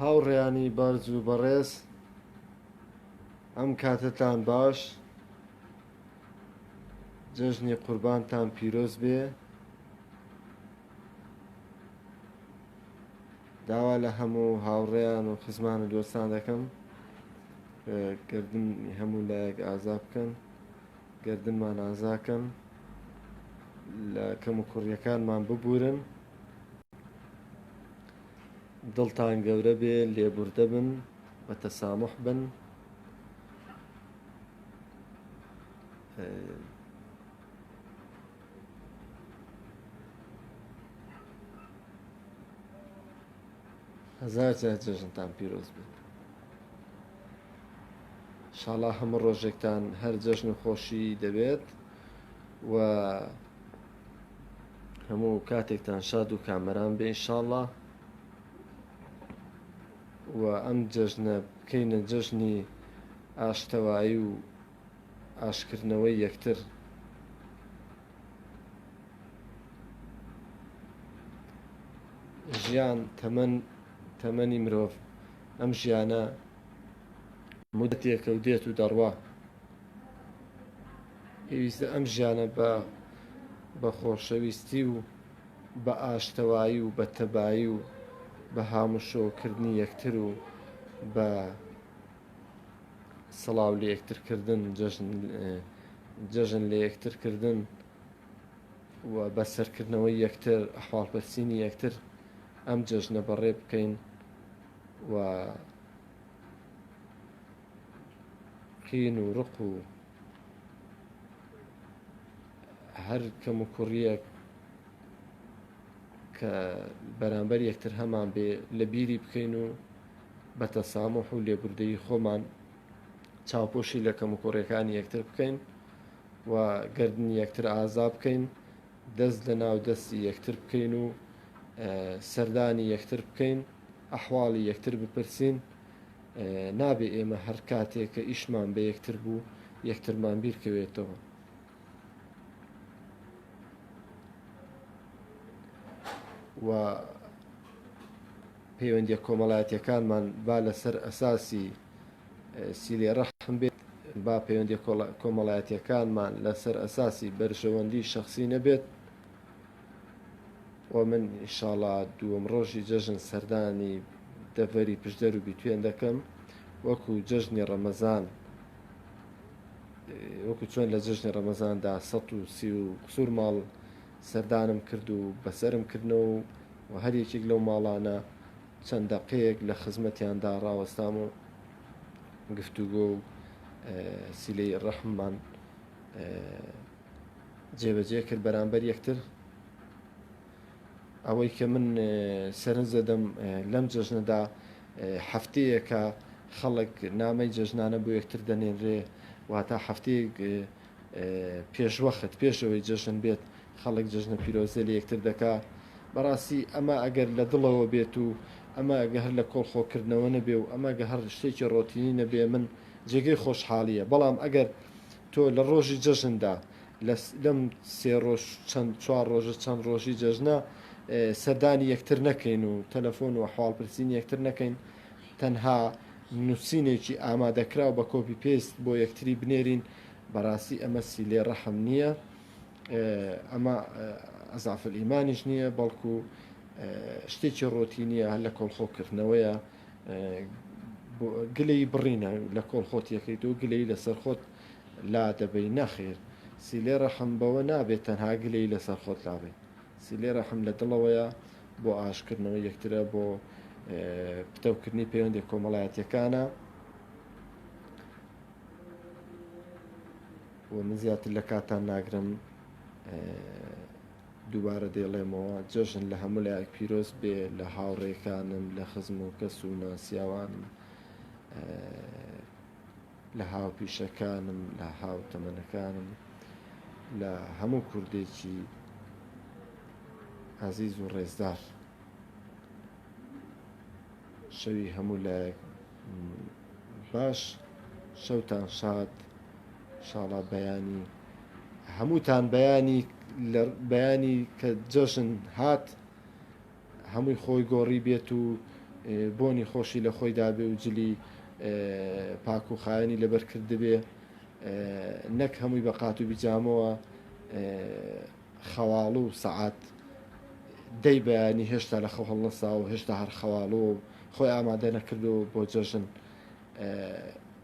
هاوڕێیانی بەرز و بەڕێز، ئەم کاتتان باش، جەژنی قوربانتان پیرۆز بێ. داوا لە هەموو هاوڕێیان و خزمان و دۆستان دەکەم گردن هەموو لایەک ئازا بکەن، گردنمان ئازاکەن، لە کەم و کوڕیەکانمان ببورن، دڵتان گەورە بێ، لێبوردە بن، بە تەسامح بن. هەزار جار جەژنتان پیرۆز بێت. ئینشاڵڵا هەموو ڕۆژێکتان هەر جەژن و خۆشی دەبێت و هەموو کاتێکتان شاد و کامەران بێ ئینشاڵڵا. و ئەم جەژنە بکەینە جەژنی ئاشتەوایی و ئاشکردنەوەی یەکتر. ژیان تەمەنی مرۆڤ، ئەم ژیانە مودەتێکە و دێت و دەڕوا. پێویستە ئەم ژیانە بە خۆشەویستی و بە ئاشتەوایی و بە تەبایی و بە هاموشۆکردنی یەکتر و بە سڵاو لە یەکترکردن، جەژن لە یەکترکردن و بە سەرکردنەوەی یەکتر، ئەحواڵپەرسینی یەکتر ئەم جەژنە بەڕێ بکەین و قین و ڕق و هەر کەم و کوڕیەک کە بەرامبەر یەکتر هەمان بێ لە بیری بکەین و بە تەسامح و لێبوردەیی خۆمان چاوپۆشی لە کەم و کوڕیەکانی یەکتر بکەین و گردنی یەکتر ئازا بکەین، دەست لە ناو دەستی یەکتر بکەین و سەردانی یەکتر بکەین، ئەحواڵی یەکتر بپرسین. نابێ ئێمە هەر کاتێک کە ئیشمان بە یەکتر بوو یەکترمان بیرکەوێتەوە. و پەیوەندیە کۆمەڵایەتیەکانمان با لەسەر ئەساسی سیلێ ڕەحم بێت، با پەیوەندیە کۆمەڵایەتیەکانمان لەسەر ئەساسی بەرژەوەندی شەخسی نەبێت. و من ئینشاڵڵا دووەم ڕۆژی جەژن سەردانی دەڤەری پشدەر و بیتوێن دەکەم، وەکو جەژنی ڕەمەزان، وەکو چۆن لە جەژنی ڕەمەزاندا 130 و قسوور ماڵ سەردانم کرد و بەسەرم کردنەوە و هەر یەکێک لەو ماڵانە چەند دەقەیەک لە خزمەتیاندا ڕاوەستام و گفتوگۆ و سیلەی ڕەحممان جێبەجێ کرد بەرامبەر یەکتر. ئەوەی کە من سەرنج دەدەم لەم جەژنەدا هەفتەیەکە خەڵک نامەی جەژنانە بۆ یەکتر دەنێنرێ، واتە هەفتەیەک پێشوەخت پێشەوەی جەژن بێت خەڵک جەژنە پیرۆزە لە یەکتر دەکا. بەڕاستی ئەمە ئەگەر لە دڵەوە بێت و ئەمە ئەگە هەر لە کۆڵخۆکردنەوە نەبێ و ئەمە گە هەر شتێکی ڕۆتینی نەبێ من جێگەی خۆشحاڵیە. بەڵام ئەگەر تۆ لە ڕۆژی جەژندا لەم 3 ڕۆژ چەند 4 ڕۆژە چەند ڕۆژی جەژنە سەردانی یەکتر نەکەین و تەلەفۆن و ئەحواڵپرسینی یەکتر نەکەین، تەنها نووسینێکی ئامادەکرا و بە کۆپی پێست بۆ یەکتری بنێرین، بەڕاستی ئەمە سیلێ ڕەحم نییە، ئەمە ئەزافل ئیمانیش نییە، بەڵکو شتێکی ڕۆتینیە هەر لە کۆڵخۆکردنەوەیە. گلەی بڕینە لە کۆڵخۆت یەکەیت و گلەی لەسەر خۆت لا دەبەی، نەخێر. سیلێ ڕەحم بەوە نابێت تەنها گلەی لەسەر خۆت لابێت. سیلێ ڕەحم لە دڵەوەیە، بۆ ئاشکردنەوە یەکترە، بۆ پتەوکردنی پەیوەندی کۆمەڵایەتیەکانە. و من زیاتر لە کاتان ناگرم، دووبارە دێڵێمەوە جەژن لە هەموو لایەک پیرۆز بێ، لە هاوڕێکانم، لە خزم و کەس و ناسیاوانم، لە هاوپیشەکانم، لە هاوتەمەنەکانم، لە هەموو کوردێکی عەزیز و ڕێزدار. شەوی هەموو لایەک باش، شەوتان شاد. ئینشاڵڵا بەیانی هەمووتان بەیانی کە جەژن هات هەمووی خۆی گۆڕی بێت و بۆنی خۆشی لە خۆی دابێ و جلی پاک و خایەنی لەبەر کردبێ نەک هەمووی بە قات و بیجامەوە خەواڵ و سەعات دەی بەیانی هێشتا لە خەو هەڵنەسا و هێشتا هەر خەواڵەوە خۆی ئامادە نەکردو بۆ جەژن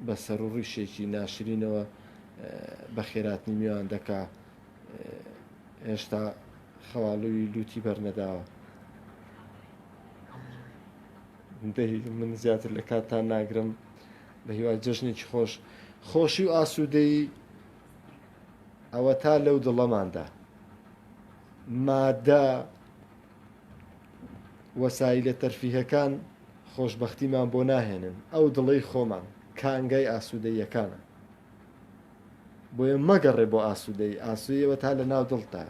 بە سەرڕیشێکی ناشرینەوە بە خێراتنی میوان دەکا هێشتا خەواڵووی لوتی بەرنەداوە. من زیاتر لە کاتان ناگرم بە هیوای جەژنێکی خۆش خۆشی و ئاسوودەی ئەوە تا لەو دڵەماندا مادە وەسایلە تەرفیهەکان خۆشببختیمان بۆ ناهێنن ئەو دڵەی خۆمان کانگای ئاسوودەیەکانە بۆیە مەگەڕێ بۆ ئاسوودەی ئاسوودەیەوە تا لە ناو دڵتە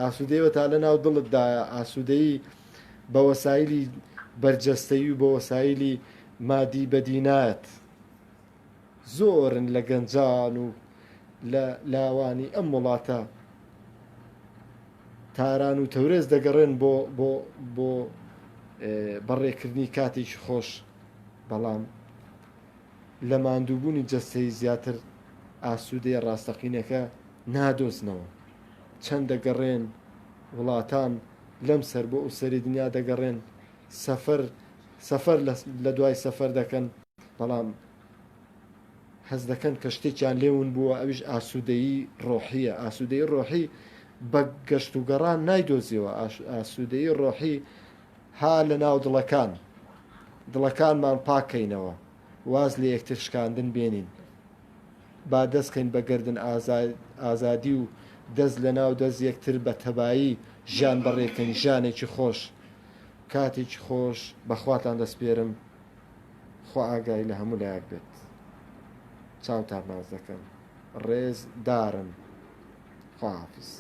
ئاسوودەیەوە تا لە ناو دڵتدایە ئاسوودەیی بە وەسایلی بەرجەستەیی و بە وەسایلی مادی بەدینات زۆرن لە گەنجان و لە لاوانی ئەم وڵاتە تاران و تەورێز دەگەڕێن بۆ بەڕێکردنی کاتێکی خۆش بەڵام لە ماندووبوونی جەستەی زیاتر ئاسوودەی ڕاستەقینەکە نادۆزنەوە چەند دەگەڕێن وڵاتان لەم سەر بۆ ئەو سەری دنیا دەگەڕێن سەفەر لە دوای سەفەر دەکەن بەڵام حەز دەکەن کە شتێکیان لێون بووە ئەویش ئاسوودەیی ڕۆحیە ئاسوودەیی ڕۆحی بە گەشت و گەڕان نایدۆزیەوە ئاسوودەیی ڕۆحی ها لە ناو دڵەکانمان پاکەینەوە واز لە یەکتر شکاندن بێنین با دەستکەین بە گەردن ئازادی و دەست لە ناو دەست یەکتر بە تەبایی ژیان بەڕێکەین ژیانێکی خۆش کاتێکی خۆش بەخواتان دەسپێرم خوا ئاگای لە هەموو لایەک بێت چاوتان ناز دەکەم ڕێز دارن خواحافیز